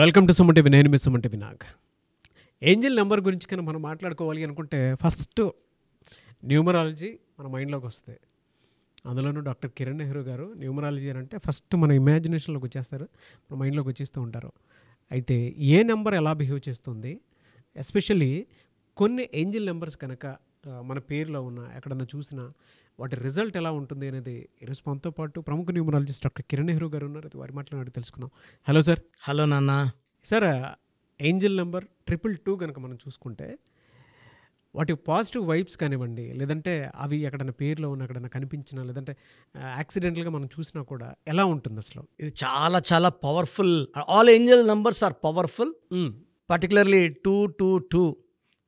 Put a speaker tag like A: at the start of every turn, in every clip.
A: Welcome to Suman TV. నేను మీ Suman TV Nag. Angel number గురించి కన్నా మనం మాట్లాడుకోవాలి అనుకుంటే ఫస్ట్ న్యూమరాలజీ మన మైండ్లోకి వస్తుంది. అందులోనూ డాక్టర్ కిరణ్ నెహ్రూ గారు న్యూమరాలజీ అని అంటే ఫస్ట్ మన ఇమాజినేషన్లోకి వచ్చేస్తారు, మన మైండ్లోకి వచ్చేస్తూ ఉంటారు. అయితే ఏ నెంబర్ ఎలా బిహేవ్ చేస్తుంది, ఎస్పెషల్లీ కొన్ని ఏంజల్ నెంబర్స్ కనుక మన పేరులో ఉన్న ఎక్కడన్నా చూసినా వాటి రిజల్ట్ ఎలా ఉంటుంది అనేది ఈరోజు మనతో పాటు ప్రముఖ న్యూమరాలజిస్ట్ డాక్టర్ కిరణ్ నెహ్రూ గారు ఉన్నారు. అది వారి మాట్లాడి తెలుసుకుందాం. Hello sir.
B: హలో నాన్న.
A: సార్, ఏంజల్ నెంబర్ 222 కనుక మనం చూసుకుంటే వాటి పాజిటివ్ వైబ్స్ కానివ్వండి, లేదంటే అవి ఎక్కడైనా పేరులో ఉన్న ఎక్కడైనా కనిపించినా, లేదంటే యాక్సిడెంటల్గా మనం చూసినా కూడా ఎలా ఉంటుంది అసలు?
B: ఇది చాలా చాలా powerful. All angel numbers are powerful, particularly 222.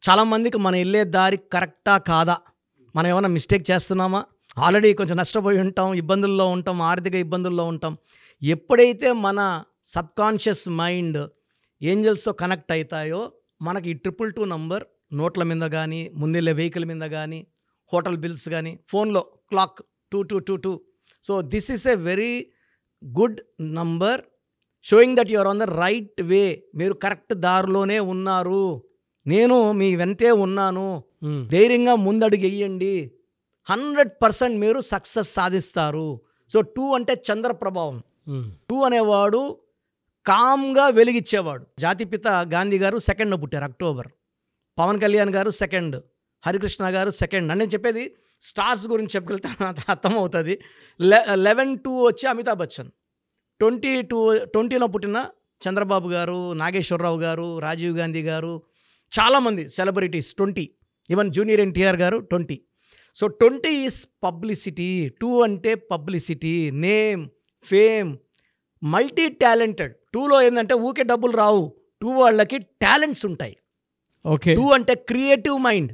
B: చాలామందికి మనం వెళ్ళే దారి కరెక్టా కాదా, మనం ఏమైనా మిస్టేక్ చేస్తున్నామా, ఆల్రెడీ కొంచెం నష్టపోయి ఉంటాం, ఇబ్బందుల్లో ఉంటాం, ఆర్థిక ఇబ్బందుల్లో ఉంటాం. ఎప్పుడైతే మన సబ్కాన్షియస్ మైండ్ ఏంజల్స్తో కనెక్ట్ అవుతాయో మనకి ఈ 222 నంబర్ నోట్ల మీద కానీ, ముందెళ్ళే వెహికల్ మీద కానీ, హోటల్ బిల్స్ కానీ, ఫోన్లో clock 2222. So this is a very good number showing that you are on the right way. మీరు కరెక్ట్ దారిలోనే ఉన్నారు, నేను మీ వెంటే ఉన్నాను, ధైర్యంగా ముందడుగు వేయండి, 100% మీరు సక్సెస్ సాధిస్తారు. సో 2 అంటే చంద్ర ప్రభావం. 2 అనేవాడు కామ్గా వెలిగిచ్చేవాడు. జాతిపిత గాంధీ గారు 2nd పుట్టారు, అక్టోబర్. పవన్ కళ్యాణ్ గారు 2nd, హరికృష్ణ గారు 2nd. అని నేను చెప్పేది స్టార్స్ గురించి చెప్పగలిగితే అర్థమవుతుంది. 11/2 వచ్చి అమితాబ్ బచ్చన్. 2020లో పుట్టిన చంద్రబాబు గారు, నాగేశ్వరరావు గారు, రాజీవ్ గాంధీ గారు, చాలామంది సెలబ్రిటీస్ 20, ఈవెన్ జూనియర్ ఎన్టీఆర్ గారు 20. So 20 is publicity. 2 అంటే publicity, name, fame, multi talented. 2లో ఏంటంటే ఊకే డబ్బులు రావు, 2 వాళ్ళకి టాలెంట్స్ ఉంటాయి.
A: ఓకే.
B: 2 అంటే క్రియేటివ్ మైండ్,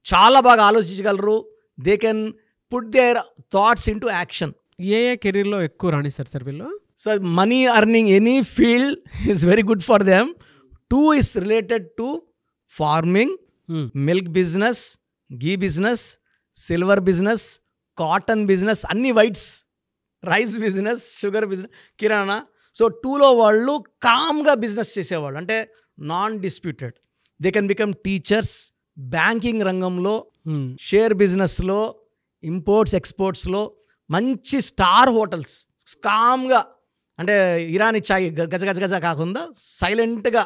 B: చాలా బాగా ఆలోచించగలరు. They can put their thoughts into action.
A: ఏ కెరీర్లో ఎక్కువ రాణిస్తారు సార్ వీళ్ళు?
B: So money earning, any field is very good for them. 2 is related to farming, milk business, ghee business, silver business, cotton business, అన్ని whites, rice business, sugar business, kirana. So 2లో వాళ్ళు కామ్గా business చేసేవాళ్ళు, అంటే non disputed. They can become teachers, banking రంగంలో, share బిజినెస్లో, imports ఎక్స్పోర్ట్స్లో, మంచి స్టార్ హోటల్స్, కామ్గా, అంటే ఇరానీ చాయ్ గజ గజ గజ కాకుండా సైలెంట్గా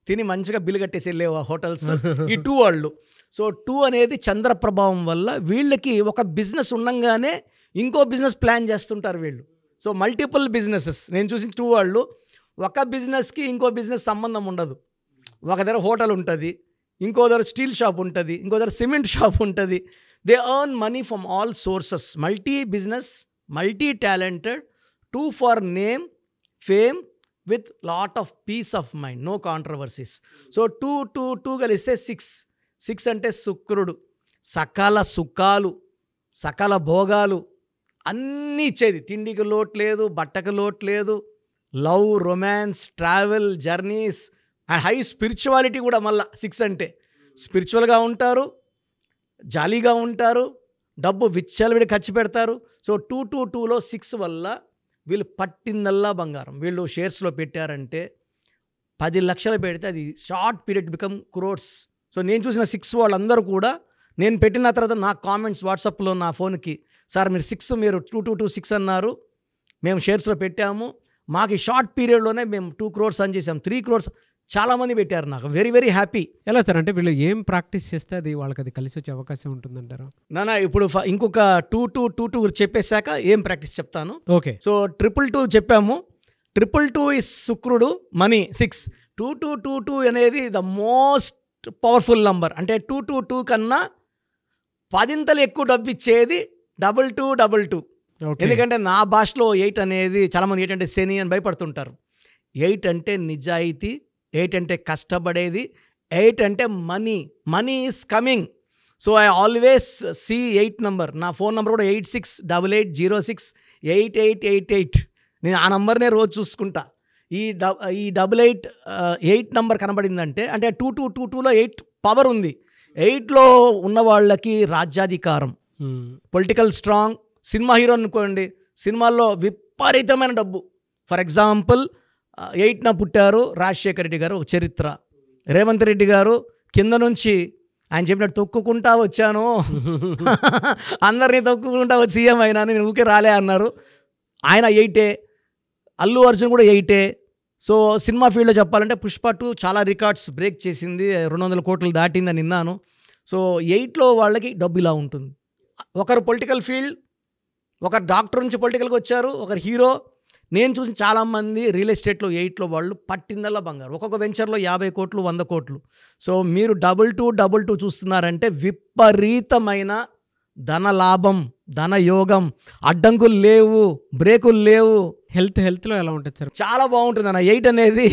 B: తిని మంచిగా బిల్లు కట్టేసి వెళ్ళే హోటల్స్ ఈ 2 వాళ్ళు. సో 2 అనేది చంద్ర ప్రభావం వల్ల వీళ్ళకి ఒక బిజినెస్ ఉండగానే ఇంకో బిజినెస్ ప్లాన్ చేస్తుంటారు వీళ్ళు. సో మల్టిపుల్ బిజినెసెస్ నేను చూసిన 2 వాళ్ళు, ఒక బిజినెస్కి ఇంకో బిజినెస్ సంబంధం ఉండదు. ఒక దగ్గర హోటల్ ఉంటుంది, ఇంకో దగ్గర స్టీల్ షాప్ ఉంటుంది, ఇంకో దగ్గర సిమెంట్ షాప్ ఉంటుంది. They earn money from all sources. Multi business, multi talented. 2 for name, fame, with lot of peace of mind, no controversies. So 2 కలిస్తే 6 అంటే శుక్రుడు. సకల సుఖాలు, సకల భోగాలు అన్నీ ఇచ్చేది. తిండికి లోటు లేదు, బట్టకు లోటు లేదు, love, romance, travel, journeys and high spirituality కూడా. మళ్ళీ 6 అంటే స్పిరిచువల్గా ఉంటారు, జాలీగా ఉంటారు, డబ్బు విచ్చలవిడి ఖర్చు పెడతారు. సో 222లో 6 వల్ల వీళ్ళు పట్టిందల్లా బంగారం. వీళ్ళు షేర్స్లో పెట్టారంటే 10 లక్షలు పెడితే అది short period become crores. So నేను చూసిన 6 వాళ్ళందరూ కూడా, నేను పెట్టిన తర్వాత నా కామెంట్స్ వాట్సాప్లో నా ఫోన్కి, సార్ మీరు 6 2226 అన్నారు, మేము షేర్స్లో పెట్టాము, మాకు ఈ షార్ట్ పీరియడ్లోనే మేము 2 crores అని చేసాం, 3 crores చాలామంది పెట్టారు. నాకు వెరీ వెరీ హ్యాపీ.
A: ఎలా సార్, అంటే వీళ్ళు ఏం ప్రాక్టీస్ చేస్తే అది వాళ్ళకి అది కలిసి వచ్చే అవకాశం ఉంటుందంటారా?
B: నానా ఇప్పుడు ఇంకొక 2222 చెప్పేశాక ఏం ప్రాక్టీస్ చెప్తాను.
A: ఓకే.
B: సో 222 చెప్పాము. 222 ఇస్ శుక్రుడు, మనీ 6. 2222 అనేది ద మోస్ట్ పవర్ఫుల్ నంబర్. అంటే 222 కన్నా 10 ఎక్కువ డబ్బు ఇచ్చేది 2222. ఎందుకంటే నా భాషలో 8 అనేది, చాలామంది 8 అంటే శని అని భయపడుతుంటారు. 8 అంటే నిజాయితీ, 8 అంటే కష్టపడేది, 8 అంటే money. Money is coming. So I always see 8 number. నా ఫోన్ నెంబర్ కూడా 8688068888. నేను ఆ నంబర్నే రోజు చూసుకుంటా. ఈ 8 నంబర్ కనబడిందంటే అంటే 2222లో 8 పవర్ ఉంది. 8లో ఉన్న వాళ్ళకి రాజ్యాధికారం, పొలిటికల్ స్ట్రాంగ్. సినిమా హీరో అనుకోండి, సినిమాల్లో విపరీతమైన డబ్బు. ఫర్ ఎగ్జాంపుల్ 8న పుట్టారు రాజశేఖర రెడ్డి గారు, ఒక చరిత్ర. రేవంత్ రెడ్డి గారు కింద నుంచి ఆయన చెప్పినట్టు తొక్కుకుంటా వచ్చాను, అందరినీ తొక్కుకుంటా వచ్చి సీఎం అయినా, నేను ఊకే రాలే అన్నారు. ఆయన 8. అల్లు అర్జున్ కూడా 8. సో సినిమా ఫీల్డ్లో చెప్పాలంటే పుష్ప 2 చాలా రికార్డ్స్ బ్రేక్ చేసింది, 200 కోట్లు దాటిందని విన్నాను. సో 8లో వాళ్ళకి డబ్బు ఇలా ఉంటుంది. ఒకరు పొలిటికల్ ఫీల్డ్, ఒకరు డాక్టర్ నుంచి పొలిటికల్కి వచ్చారు, ఒకరు హీరో. నేను చూసిన చాలామంది రియల్ ఎస్టేట్లో 8లో వాళ్ళు పట్టిందల్లా బంగారు. ఒక్కొక్క వెంచర్లో 50 కోట్లు 100 కోట్లు. సో మీరు 22 చూస్తున్నారంటే విపరీతమైన ధన లాభం, ధన యోగం, అడ్డంకులు లేవు, బ్రేకులు లేవు.
A: హెల్త్లో ఎలా ఉంటుంది సార్?
B: చాలా బాగుంటుంది అన్న. 8 అనేది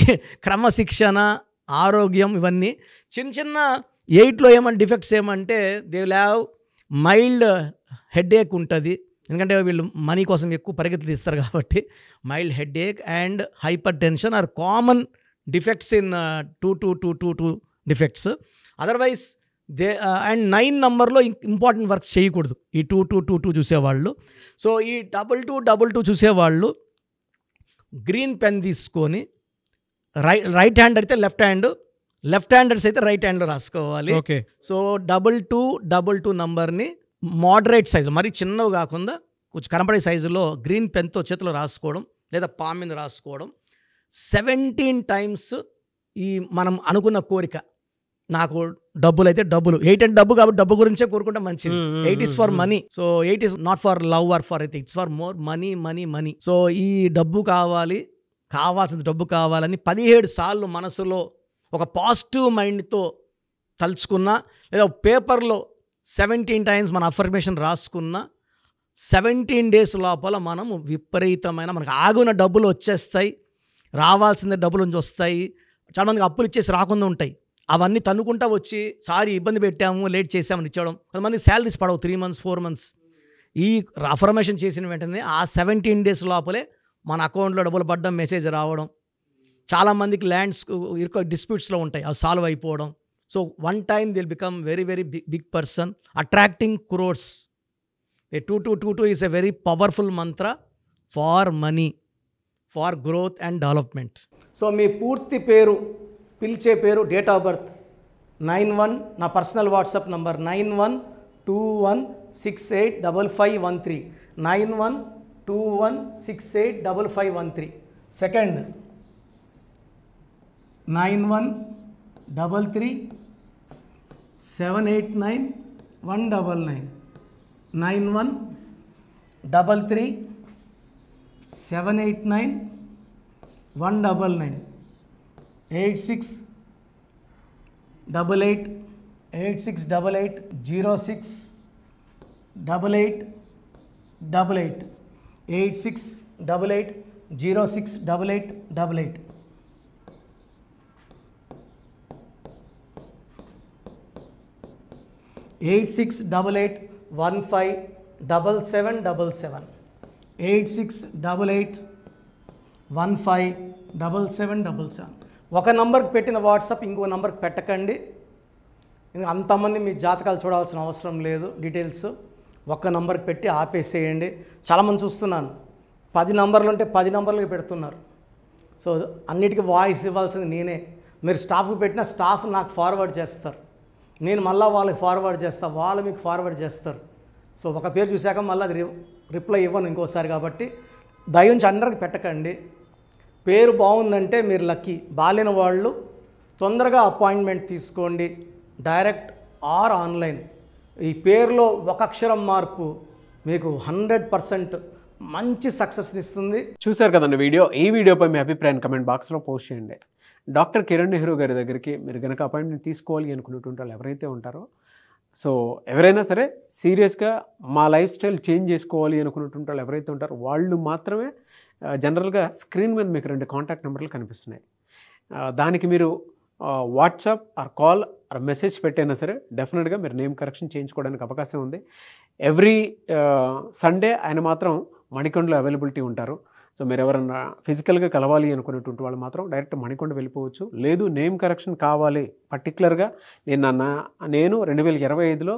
B: క్రమశిక్షణ, ఆరోగ్యం, ఇవన్నీ. చిన్న 8లో ఏమంటే డిఫెక్ట్స్ ఏమంటే they will have mild headache ఉంటుంది, ఎందుకంటే వీళ్ళు మనీ కోసం ఎక్కువ పరిగెత్తులు తీస్తారు కాబట్టి. Mild headache and hyper tension are common defects in 2 defects. Otherwise they and 9 నంబర్లో ఇంపార్టెంట్ వర్క్ చేయకూడదు ఈ 2 చూసేవాళ్ళు. సో ఈ 22 చూసేవాళ్ళు గ్రీన్ పెన్ తీసుకొని రైట్ హ్యాండ్ అయితే లెఫ్ట్ హ్యాండర్స్ అయితే రైట్ హ్యాండ్లో రాసుకోవాలి.
A: ఓకే.
B: సో 22 నంబర్ని మోడరేట్ సైజు, మరీ చిన్నవి కాకుండా కొంచెం కనపడే సైజులో గ్రీన్ పెన్తో చేతిలో రాసుకోవడం లేదా పామ్ మీద రాసుకోవడం. 17 టైమ్స్ ఈ మనం అనుకున్న కోరిక, నాకు డబ్బులు అయితే డబ్బులు, 8 అంటే డబ్బు కాబట్టి డబ్బు గురించే కోరుకుంటే మంచిది. 8 is for money. So 8 is not for love or for it's for more money. So ఈ డబ్బు కావాల్సిన డబ్బు కావాలని 17 సార్లు మనసులో ఒక పాజిటివ్ మైండ్తో తలుచుకున్నా, లేదా పేపర్లో 17 టైమ్స్ మన అఫర్మేషన్ రాసుకున్న 17 డేస్ లోపల మనము విపరీతమైన మనకు ఆగున్న డబ్బులు వచ్చేస్తాయి, రావాల్సిన డబ్బులు వస్తాయి. చాలామందికి అప్పులు ఇచ్చేసి రాకుండా ఉంటాయి, అవన్నీ తన్నుకుంటా వచ్చి సారీ ఇబ్బంది పెట్టాము, లేట్ చేసామని ఇచ్చడం. కొంతమంది శాలరీస్ పడవు 3 months 4 months. ఈ అఫర్మేషన్ చేసిన వెంటనే ఆ 17 డేస్ లోపలే మన అకౌంట్లో డబ్బులు పడడం, మెసేజ్ రావడం. చాలామందికి ల్యాండ్స్ డిస్ప్యూట్స్లో ఉంటాయి, అవి సాల్వ్ అయిపోవడం. సో వన్ టైమ్ దిల్ become very big person, attracting crores. 2222 is a very powerful mantra for money, for growth and development. So మీ పూర్తి పేరు, పిలిచే పేరు, డేట్ ఆఫ్ బర్త్ 91, నా పర్సనల్ వాట్సాప్ నంబర్ 9121685513, 9121685513. సెకండ్ 9133789199, 9133789199, 8688068888, 8688068888. 8688157777, 8688157777. ఒక నంబర్కి పెట్టిన వాట్సాప్ ఇంకో నంబర్కి పెట్టకండి. అంతమంది మీ జాతకాలు చూడాల్సిన అవసరం లేదు. డీటెయిల్స్ ఒక్క నంబర్కి పెట్టి ఆపేసేయండి. చాలామంది చూస్తున్నాను 10 నంబర్లు ఉంటే 10 నంబర్లకి పెడుతున్నారు. సో అన్నిటికీ వాయిస్ ఇవ్వాల్సింది నేనే. మీరు స్టాఫ్కి పెట్టిన స్టాఫ్ నాకు ఫార్వర్డ్ చేస్తారు, నేను మళ్ళీ వాళ్ళకి ఫార్వర్డ్ చేస్తాను, వాళ్ళు మీకు ఫార్వర్డ్ చేస్తారు. సో ఒక పేరు చూశాక మళ్ళీ అది రిప్లై ఇవ్వను ఇంకోసారి. కాబట్టి దయించి అందరికి పెట్టకండి. పేరు బాగుందంటే మీరు లక్కీ. బాలేని వాళ్ళు తొందరగా అపాయింట్మెంట్ తీసుకోండి, డైరెక్ట్ ఆర్ ఆన్లైన్. ఈ పేరులో ఒక అక్షరం మార్పు మీకు 100% మంచి సక్సెస్ని ఇస్తుంది.
A: చూశారు కదండి వీడియో. ఈ వీడియోపై మీ అభిప్రాయం కమెంట్ బాక్స్లో పోస్ట్ చేయండి. డాక్టర్ కిరణ్ నెహ్రూ గారి దగ్గరికి మీరు కనుక అపాయింట్మెంట్ తీసుకోవాలి అనుకున్నటువంటి వాళ్ళు ఎవరైతే ఉంటారో, సో ఎవరైనా సరే సీరియస్గా మా లైఫ్ స్టైల్ చేంజ్ చేసుకోవాలి అనుకున్నటువంటి వాళ్ళు ఎవరైతే ఉంటారో వాళ్ళు మాత్రమే జనరల్గా స్క్రీన్ మీద మీకు 2 కాంటాక్ట్ నెంబర్లు కనిపిస్తున్నాయి. దానికి మీరు WhatsApp or call or message పెట్టైనా సరే డెఫినెట్గా మీరు నేమ్ కరెక్షన్ చేయించుకోవడానికి అవకాశం ఉంది. ఎవ్రీ సండే ఆయన మాత్రం మణికొండలో అవైలబిలిటీ ఉంటారు. సో మీరు ఎవరన్నా ఫిజికల్గా కలవాలి అనుకునేటువంటి వాళ్ళు మాత్రం డైరెక్ట్ మణికొండ వెళ్ళిపోవచ్చు. లేదు నేమ్ కరెక్షన్ కావాలి పర్టికులర్గా, నేను 2025లో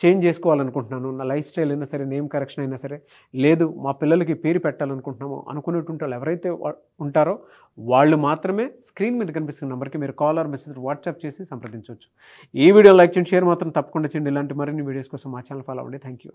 A: చేంజ్ చేసుకోవాలనుకుంటున్నాను, నా లైఫ్ స్టైల్ అయినా సరే, నేమ్ కరెక్షన్ అయినా సరే, లేదు మా పిల్లలకి పేరు పెట్టాలనుకుంటున్నాము అనుకునేటువంటి వాళ్ళు ఎవరైతే ఉంటారో వాళ్ళు మాత్రమే స్క్రీన్ మీద కనిపిస్తున్న నెంబర్కి మీరు కాల్ ఆర్ మెసేజ్ వాట్సాప్ చేసి సంప్రదించవచ్చు. ఈ వీడియో లైక్ చేయండి, షేర్ మాత్రం తప్పకుండా చేయండి. ఇలాంటి మరిన్ని వీడియోస్ కోసం మా ఛానల్ ఫాలో అవ్వండి. Thank you.